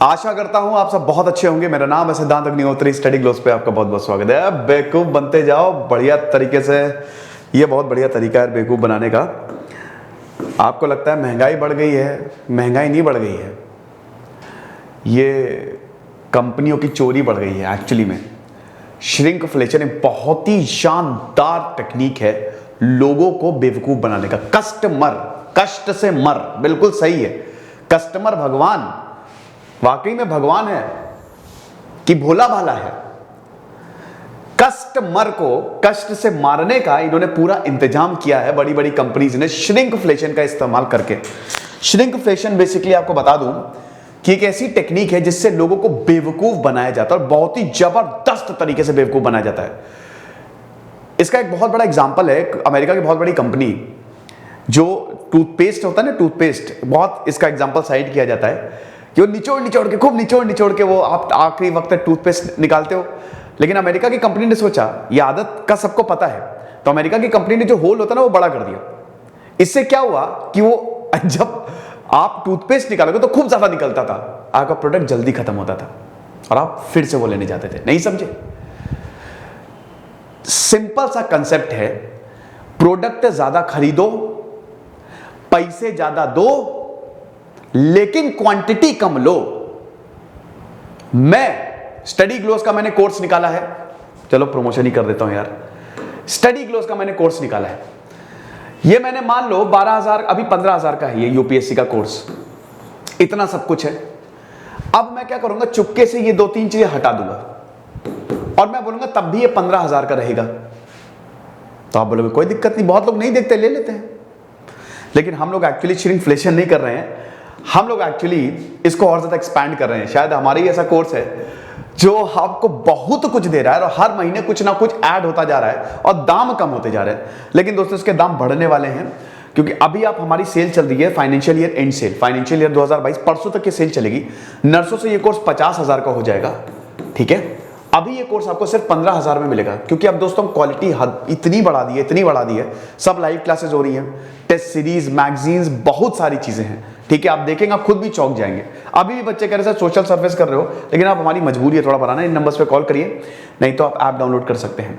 आशा करता हूं आप सब बहुत अच्छे होंगे। मेरा नाम है सिद्धांत अग्निहोत्री। स्टडी ग्लोस पे आपका बहुत बहुत स्वागत है। बेवकूफ बनते जाओ बढ़िया तरीके से। ये बहुत बढ़िया तरीका है बेवकूफ बनाने का। आपको लगता है महंगाई बढ़ गई है, महंगाई नहीं बढ़ गई है, ये कंपनियों की चोरी बढ़ गई है। एक्चुअली में श्रिंकफ्लेशन एक बहुत ही शानदार टेक्निक है लोगों को बेवकूफ बनाने का। कष्ट से मर, बिल्कुल सही है। कस्टमर भगवान, वाकई में भगवान है कि भोला भाला है। कस्टमर को कष्ट से मारने का इन्होंने पूरा इंतजाम किया है बड़ी बड़ी कंपनीज ने श्रिंकफ्लेशन का इस्तेमाल करके। श्रिंकफ्लेशन बेसिकली आपको बता दूं कि एक ऐसी टेक्निक है जिससे लोगों को बेवकूफ बनाया जाता है और बहुत ही जबरदस्त तरीके से बेवकूफ बनाया जाता है। इसका एक बहुत बड़ा एग्जांपल है अमेरिका की बहुत बड़ी कंपनी जो टूथपेस्ट होता है ना, टूथपेस्ट, बहुत इसका एग्जांपल साइड किया जाता है कि वो निचोड़ के खूब निचोड़ के वो आप आखिरी वक्त टूथपेस्ट निकालते हो। लेकिन अमेरिका की कंपनी ने सोचा, ये आदत का सबको पता है, तो अमेरिका की कंपनी ने जो होल होता है ना वो बड़ा कर दिया। इससे क्या हुआ कि वो जब आप टूथपेस्ट निकालोगे तो खूब ज्यादा निकलता था, आपका प्रोडक्ट जल्दी खत्म होता था और आप फिर से वो लेने जाते थे। नहीं समझे? सिंपल सा कंसेप्ट है, प्रोडक्ट ज्यादा खरीदो, पैसे ज्यादा दो, लेकिन क्वांटिटी कम लो। मैं स्टडी ग्लोस का मैंने कोर्स निकाला है, चलो प्रमोशन ही कर देता हूं यार। स्टडी ग्लोस का मैंने कोर्स निकाला है, ये मैंने मान लो 12,000, अभी 15,000 का है ये यूपीएससी का कोर्स। इतना सब कुछ है। अब मैं क्या करूंगा, चुपके से ये 2-3 चीजें हटा दूंगा और मैं बोलूंगा तब भी ये 15,000 का रहेगा। तो आप बोलोगे कोई दिक्कत नहीं, बहुत लोग नहीं देखते, ले लेते हैं। लेकिन हम लोग एक्चुअली श्रिंकफ्लेशन नहीं कर रहे हैं, हम लोग एक्चुअली इसको और ज्यादा एक्सपैंड कर रहे हैं। शायद हमारा ही ऐसा कोर्स है जो आपको बहुत कुछ दे रहा है और हर महीने कुछ ना कुछ ऐड होता जा रहा है और दाम कम होते जा रहे हैं। लेकिन दोस्तों इसके दाम बढ़ने वाले हैं क्योंकि अभी आप हमारी सेल चल रही है, financial year end sale, financial year 2022 परसों तक की सेल चलेगी। नर्सों से ये कोर्स 50,000 का हो जाएगा, ठीक है। अभी ये कोर्स आपको सिर्फ 15,000 में मिलेगा क्योंकि अब दोस्तों क्वालिटी इतनी बढ़ा दी है। सब लाइव क्लासेस हो रही हैं, टेस्ट सीरीज, मैगजीन्स, बहुत सारी चीजें हैं, ठीक है। आप देखेंगे आप खुद भी चौंक जाएंगे। अभी भी बच्चे कह रहे हैं सोशल सर्विस कर रहे हो, लेकिन आप हमारी मजबूरी है थोड़ा बढ़ाना। इन नंबर्स पे कॉल करिए, नहीं तो आप ऐप डाउनलोड कर सकते हैं।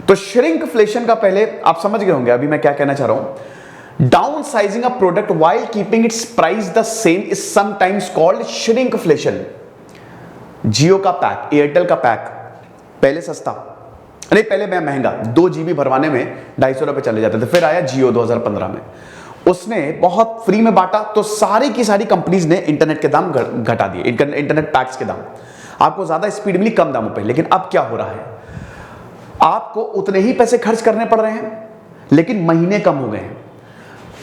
तो श्रिंकफ्लेशन का पहले आप समझ गए होंगे अभी मैं क्या कहना चाह रहा हूं। Downsizing a product while keeping its price the same is sometimes called shrinkflation. Jio का पैक, एयरटेल का पैक पहले सस्ता नहीं, पहले मैं महंगा, 2 GB भरवाने में 250 रुपए चले जाते थे। फिर आया जियो 2015 में, उसने बहुत फ्री में बांटा तो सारी की सारी कंपनीज ने इंटरनेट के दाम घटा दिए, इंटरनेट पैक्स के दाम। आपको ज्यादा स्पीड मिली कम दामों पे। लेकिन अब क्या हो रहा है, आपको उतने ही पैसे खर्च करने पड़ रहे हैं लेकिन महीने कम हो गए हैं।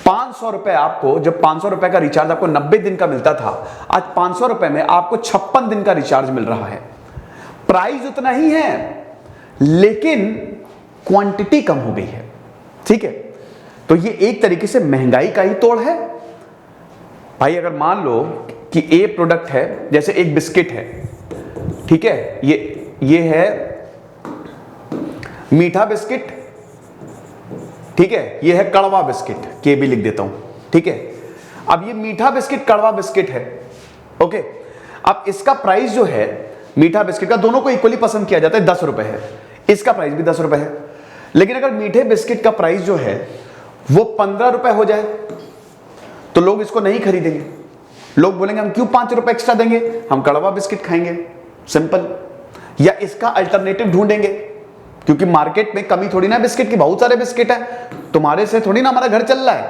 500 रुपए आपको, जब 500 रुपए का रिचार्ज आपको 90 दिन का मिलता था, आज 500 रुपए में आपको 56 दिन का रिचार्ज मिल रहा है। प्राइस उतना ही है लेकिन क्वांटिटी कम हो गई है, ठीक है। तो ये एक तरीके से महंगाई का ही तोड़ है भाई। अगर मान लो कि ए प्रोडक्ट है, जैसे एक बिस्किट है, ठीक है, ये है मीठा बिस्किट, ठीक है, ये है कड़वा बिस्किट, के भी लिख देता हूं, ठीक है। अब ये मीठा बिस्किट कड़वा बिस्किट है, ओके। अब इसका प्राइस जो है मीठा बिस्किट का, दोनों को इक्वली पसंद किया जाता है, 10 रुपए है। इसका प्राइस भी 10 रुपए है। लेकिन अगर मीठे बिस्किट का प्राइस जो है वो 15 रुपए हो जाए तो लोग इसको नहीं खरीदेंगे। लोग बोलेंगे हम क्यों 5 रुपए एक्स्ट्रा देंगे, हम कड़वा बिस्किट खाएंगे, सिंपल। या इसका अल्टरनेटिव ढूंढेंगे क्योंकि मार्केट में कमी थोड़ी ना बिस्किट की, बहुत सारे बिस्किट है, तुम्हारे से थोड़ी ना हमारा घर चल रहा है,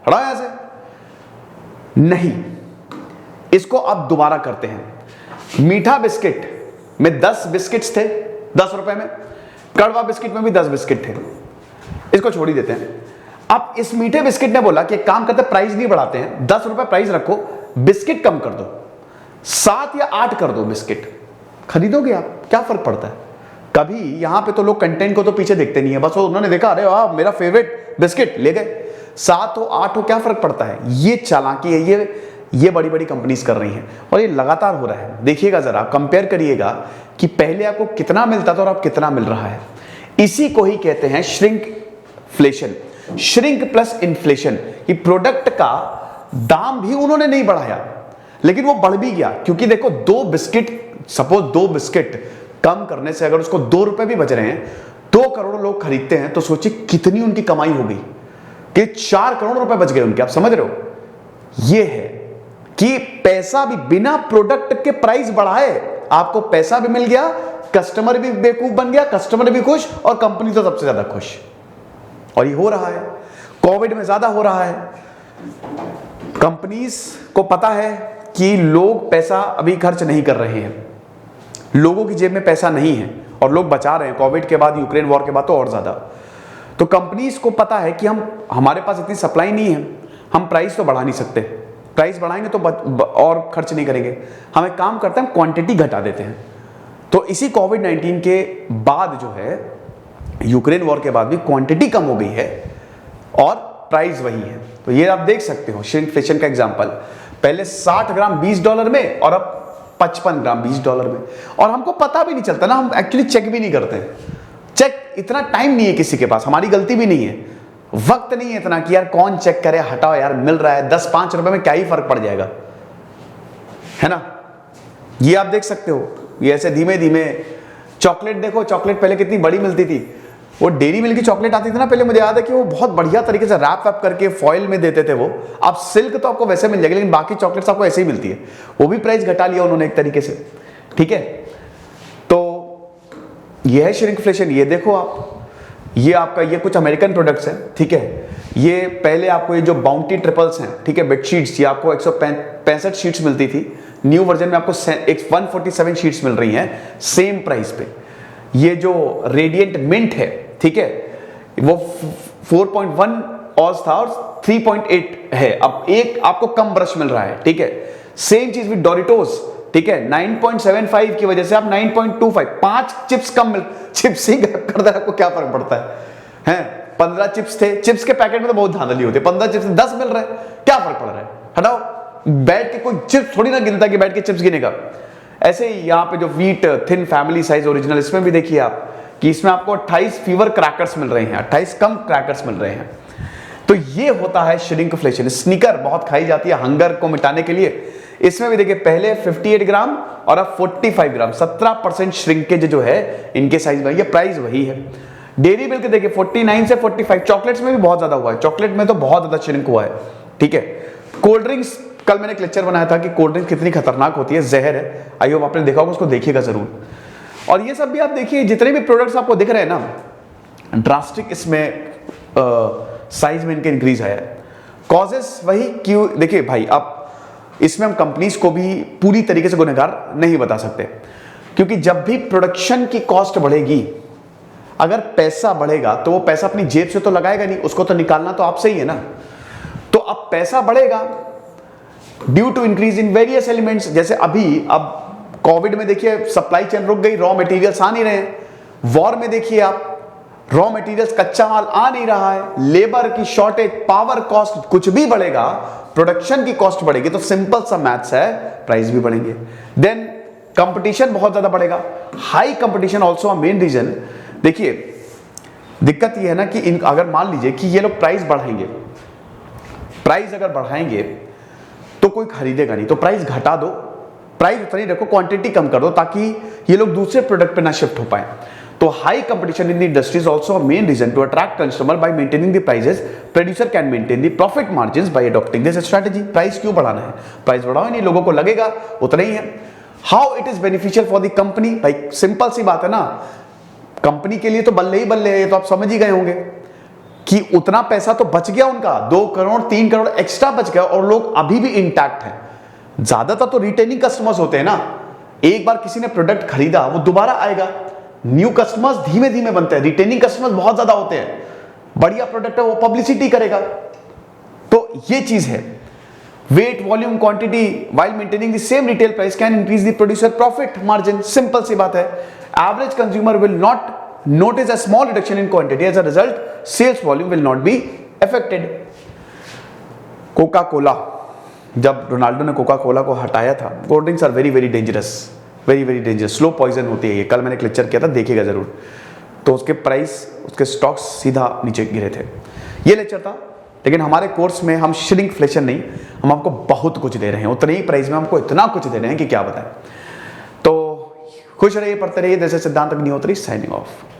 हटाओ यहां से। नहीं, इसको अब दोबारा करते हैं। मीठा बिस्किट में 10 बिस्किट्स थे 10 रुपए में, कड़वा बिस्किट में भी 10 बिस्किट थे, इसको छोड़ ही देते हैं। अब इस मीठे बिस्किट ने बोला कि एक काम करते, प्राइस नहीं बढ़ाते हैं, 10 रुपए प्राइस रखो, बिस्किट कम कर दो, 7 या 8 कर दो बिस्किट। खरीदोगे आप? क्या फर्क पड़ता है? कभी यहां पे तो लोग कंटेंट को तो पीछे देखते नहीं है, बस उन्होंने देखा अरे वाह मेरा फेवरेट बिस्किट ले गए। 7 हो 8 हो क्या फर्क पड़ता है? ये चालाकी है, ये बड़ी बड़ी कंपनीज कर रही हैं और ये लगातार हो रहा है। देखिएगा जरा, कंपेयर करिएगा कि पहले आपको कितना मिलता था और अब कितना मिल रहा है। इसी को ही कहते हैं श्रिंकफ्लेशन, श्रिंक प्लस इन्फ्लेशन। कि प्रोडक्ट का दाम भी उन्होंने नहीं बढ़ाया लेकिन वो बढ़ भी गया, क्योंकि देखो 2 बिस्किट, सपोज 2 बिस्किट कम करने से अगर उसको 2 रुपए भी बच रहे हैं, 2 करोड़ लोग खरीदते हैं, तो सोचिए कितनी उनकी कमाई होगी, कि 4 करोड़ रुपए बच गए उनके। आप समझ रहे हो? ये है कि पैसा भी बिना प्रोडक्ट के प्राइस बढ़ाए आपको पैसा भी मिल गया, कस्टमर भी बेवकूफ बन गया, कस्टमर भी खुश और कंपनी तो सबसे ज्यादा खुश। और ये हो रहा है, कोविड में ज्यादा हो रहा है। कंपनीज को पता है कि लोग पैसा अभी खर्च नहीं कर रहे हैं, लोगों की जेब में पैसा नहीं है और लोग बचा रहे हैं। कोविड के बाद, यूक्रेन वॉर के बाद तो और ज्यादा। तो कंपनीज को पता है कि हमारे पास इतनी सप्लाई नहीं है, हम प्राइस तो बढ़ा नहीं सकते, प्राइस बढ़ाएंगे तो और खर्च नहीं करेंगे, हम एक काम करते हैं, क्वांटिटी घटा देते हैं। तो इसी कोविड-19 के बाद जो है, यूक्रेन वॉर के बाद भी क्वांटिटी कम हो गई है और प्राइस वही है। तो ये आप देख सकते हो श्रिंकफ्लेशन का एग्जांपल, पहले 60 ग्राम $20 में और अब 55 ग्राम $20 में। और हमको पता भी नहीं चलता ना, हम एक्चुअली चेक भी नहीं करते। चेक इतना टाइम नहीं है किसी के पास, हमारी गलती भी नहीं है, वक्त नहीं है इतना कि यार कौन चेक करे, हटाओ यार, मिल रहा है 10-5 रुपए में क्या ही फर्क पड़ जाएगा, है ना। ये आप देख सकते हो, ये ऐसे धीमे धीमे। चॉकलेट देखो, चॉकलेट पहले कितनी बड़ी मिलती थी, वो डेयरी मिल्क की चॉकलेट आती थी ना पहले, मुझे याद है कि वो बहुत बढ़िया तरीके से रैप वैप करके फॉइल में देते थे वो। अब सिल्क तो आपको वैसे मिल जाएगी, लेकिन बाकी चॉकलेट्स आपको ऐसे ही मिलती है, वो भी प्राइस घटा लिया उन्होंने एक तरीके से, ठीक है। तो ये है श्रिंकफ्लेशन। ये देखो आप, ये आपका, ये कुछ अमेरिकन प्रोडक्ट्स हैं, ठीक है। ये पहले आपको ये जो बाउंटी ट्रिपल्स हैं, ठीक है, बेडशीट्स, ये आपको 165 शीट्स मिलती थी, न्यू वर्जन में आपको 147 शीट्स मिल रही हैं सेम प्राइस पे। ये जो रेडिएंट मिंट है, ठीक है, वो 4.1 ऑज था और 3.8 है, अब एक आपको कम ब्रश मिल रहा है, ठीक है। सेम चीज विद डोरिटोस, ठीक है, 9.75 की वजह से आप 9.25, 5 चिप्स कम मिल, चिप्स ही कर दे, आपको क्या फर्क पड़ता है, हैं। 15 चिप्स थे, चिप्स के पैकेट में तो बहुत धांधली होती है, 15 चिप्स 10 मिल रहे हैं, क्या फर्क पड़ रहा है, हटाओ। बैठ के कोई चिप्स थोड़ी ना गिनता कि बैठ के चिप्स गिनेगा। ऐसे ही यहाँ पे जो wheat thin family size original, इसमें भी देखिए आप कि इसमें आपको 28 फीवर क्रैकर्स मिल रहे हैं, 28 कम क्रैकर्स मिल रहे हैं। तो ये होता है श्रिंकफ्लेशन। स्नीकर बहुत खाई जाती है हंगर को मिटाने के लिए, इसमें भी देखिए पहले 58 ग्राम और अब 45 ग्राम, 17% श्रिंकेज जो है इनके साइज में, ये प्राइस वही है। डेयरी मिल्क देखिए 49 से 45, चॉकलेट्स में भी बहुत ज्यादा हुआ है, चॉकलेट में तो बहुत ज्यादा श्रिंक हुआ है, ठीक है। कोल्ड ड्रिंक्स, कल मैंने एक लेक्चर बनाया था कि कोल्ड ड्रिंक कितनी खतरनाक होती है, जहर है, आई होप आपने देखा होगा, उसको देखिएगा जरूर। और ये सब भी आप देखिए, जितने भी प्रोडक्ट्स आपको दिख रहे हैं ना, ड्रास्टिक इसमें साइज में इनके इंक्रीज आया है। कॉजेस वही, क्यों, देखिए भाई, आप इसमें हम कंपनीज को भी पूरी तरीके से गुनहगार नहीं बता सकते, क्योंकि जब भी प्रोडक्शन की कॉस्ट बढ़ेगी, अगर पैसा बढ़ेगा तो वो पैसा अपनी जेब से तो लगाएगा नहीं, उसको तो निकालना तो आपसे ही है ना। तो अब पैसा बढ़ेगा due to increase in various elements, जैसे अभी अब कोविड में देखिए सप्लाई चेन रुक गई, रॉ मटेरियल्स आ नहीं रहे हैं। वॉर में देखिए आप, रॉ मटेरियल्स, कच्चा माल आ नहीं रहा है, लेबर की शॉर्टेज, पावर कॉस्ट, कुछ भी बढ़ेगा, प्रोडक्शन की कॉस्ट बढ़ेगी, तो सिंपल सा मैथ्स है, प्राइस भी बढ़ेंगे। देन कंपटीशन बहुत ज्यादा बढ़ेगा, high competition also a main reason. देखिए दिक्कत ये है ना कि अगर मान लीजिए कि ये लोग प्राइस बढ़ाएंगे, प्राइस अगर बढ़ाएंगे तो कोई खरीदेगा नहीं, तो प्राइस घटा दो, प्राइस उतना ही रखो, क्वांटिटी कम कर दो, ताकि ये लोग दूसरे प्रोडक्ट पे ना शिफ्ट हो पाए। तो high competition in the industry is also a main reason to attract consumer by maintaining the prices. Producer can maintain the profit margins by adopting this strategy. Price क्यों बढ़ाना है, प्राइस बढ़ाओ, नहीं लोगों को लगेगा उतना ही है। How it is beneficial for the company, भाई सिंपल सी बात है ना, कंपनी के लिए तो बल्ले ही बल्ले है, ये तो आप समझ ही गए होंगे कि उतना पैसा तो बच गया उनका, 2 करोड़ 3 करोड़ एक्स्ट्रा बच गया, और लोग अभी भी इंटैक्ट हैं। ज्यादातर तो रिटेनिंग कस्टमर्स होते हैं ना, एक बार किसी ने प्रोडक्ट खरीदा वो दोबारा आएगा, न्यू कस्टमर्स धीमे धीमे बनते हैं, रिटेनिंग कस्टमर्स बहुत ज्यादा होते हैं। बढ़िया प्रोडक्ट है वो पब्लिसिटी करेगा, तो ये चीज है। Weight, volume, quantity while maintaining the same retail price can increase the producer profit margin, simple सी बात है। Average consumer will not notice a small reduction in quantity, as a result sales volume will not be affected. Coca Cola, जब Ronaldo ने Coca Cola को हटाया था, cold drinks are very very dangerous, very very dangerous, slow poison होती है ये, कल मैंने एक लेक्चर किया था, देखिएगा जरूर। तो उसके प्राइस, उसके स्टॉक्स सीधा नीचे गिरे थे। ये लेक्चर था लेकिन हमारे कोर्स में हम श्रिंकफ्लेशन नहीं, हम आपको बहुत कुछ दे रहे हैं, उतने ही प्राइस में हमको इतना कुछ दे रहे हैं कि क्या बताएं। तो खुश रहिए, पढ़ते रहिए। जैसे सिद्धांत अग्निहोत्री साइनिंग ऑफ।